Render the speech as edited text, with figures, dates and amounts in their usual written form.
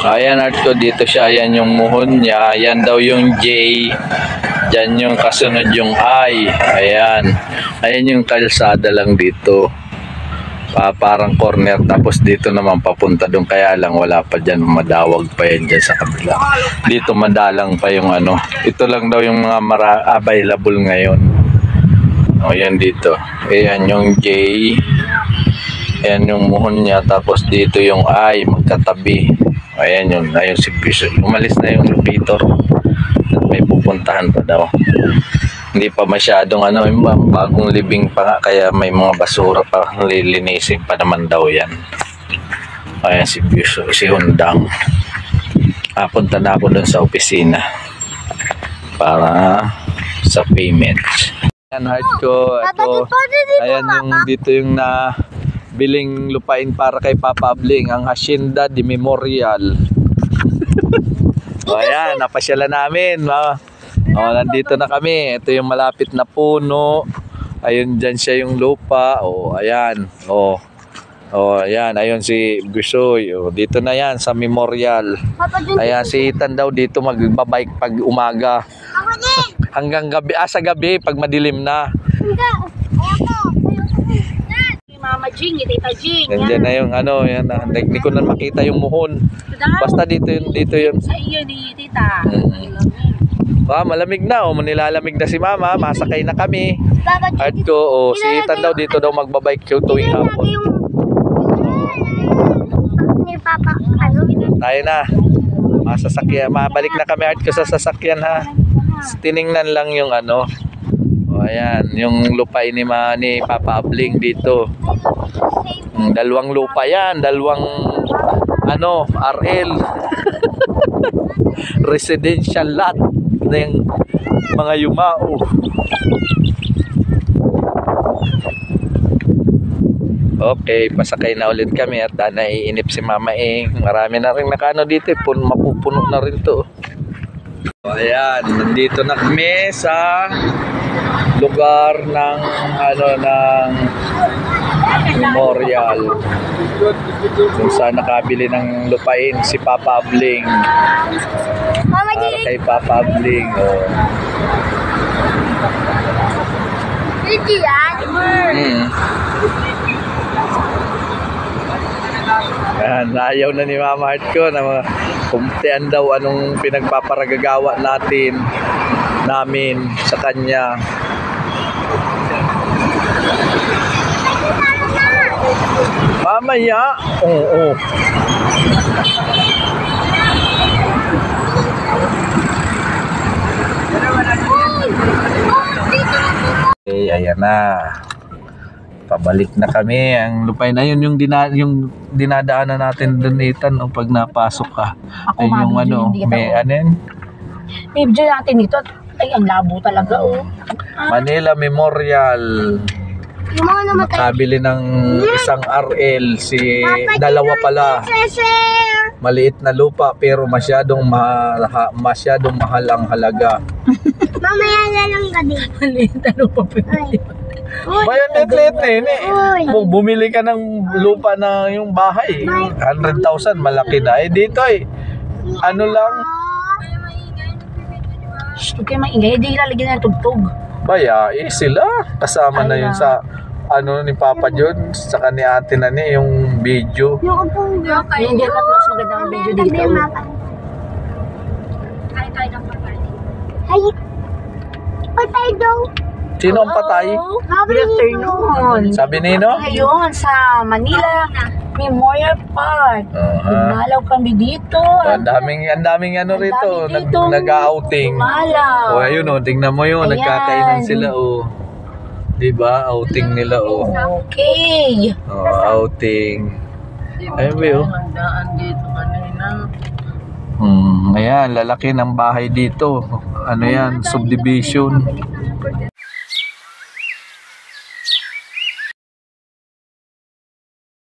Ayan, art ko dito siya. Ayan yung muhon niya. Ayan daw yung J. Diyan yung kasunod yung I. Ayan. Ayan yung kalsada lang dito. Parang corner. Tapos dito naman papunta doon. Kaya lang wala pa dyan. Madawag pa yan dyan sa kabila. Dito madalang pa yung ano. Ito lang daw yung mga available ngayon. O yan dito. Ayan yung J. Ayan yung muhon niya. Tapos dito yung I. Magkatabi. Ayan yun. Ayun si Bishop. Umalis na yung locator. At may pupuntahan pa daw. Hindi pa masyadong ano. Yung bagong living pa nga. Kaya may mga basura pa. Lilinisin pa naman daw yan. Ayan si Bishop. Si Hundang. Punta na ako dun sa opisina. Para sa payment. Ayan heart ko. Ito. Ayan yung dito yung na biling lupain para kay Papa Abling, ang Hacienda de Memorial. O ayan, napasyalan namin. Nandito na kami. Ito yung malapit na puno. Ayun, dyan siya yung lupa. O ayan. O ayan, ayun si Gusoy. O, dito na yan sa Memorial. Ayan, si Ethan daw dito magbabike pag umaga. Hanggang gabi, sa gabi pag madilim na. Mama Jing, Tita Jing. Nandiyan na yung ano, yan, hindi ko na makita yung muhon. Basta dito yun. Sa iyo ni Tita. Malamig na, manilalamig na si Mama, masakay na kami. At ko, si Ethan daw dito daw magbabike tuwing hapon. Ni Papa, Tayo na. Masasakyan, mabalik na kami at ko sa sasakyan ha. Tiningnan lang yung ano. Ayan, yung lupain ni Papa Abling dito. Dalawang lupa yan, dalawang ano, RL. Residential lot ng mga yumao. Okay, pasakay na ulit kami at naiinip si Mama Ing. Marami na rin nakano dito, mapupuno na rin to. Ayan, nandito na kami sa lugar ng Memorial kung saan nakabili ng lupain si Papa Abling para kay Papa Abling. Ayaw na ni Mama Heart ko na kumtian daw anong pinagpaparagagawa namin sa kanya. Mamaya. Oo. Okay, ayan na. Pabalik na kami. Ang lupay na yun yung dinadaanan natin doon, Ethan, pag napasok ka. Ay yung ano, may anin? May video natin dito. Ay, ang labo talaga, Manila Memorial. Nakabili ng isang RL, dalawa pala. Maliit na lupa pero masyadong mahal ang halaga. Mamaya na lang gabi. Maliit na lupa pero. Bayan net bumili ka ng lupa na yung bahay, 100,000 malaki na. Dito ano lang. Okay, maingay. Hindi ilalagyan na tugtog. Baya, sila. Kasama na yun sa ni Papa John, saka ni Ate Nani, yung video. Yung upong Yung dyan mas magandang video dito. Hay. Patay daw. Sino ang patay? Good afternoon. Sabi nino? Ngayon sa Manila Memorial Park. Dumalaw kami dito. Ang daming ano rito, nag-outing. Dumalaw. Ayun tingnan mo yun, nagkakainan sila Diba? Outing nila Okay. Outing. Ayun ba Handaan dito kanina. Ayan, lalaki ng bahay dito. Ano yan, subdivision.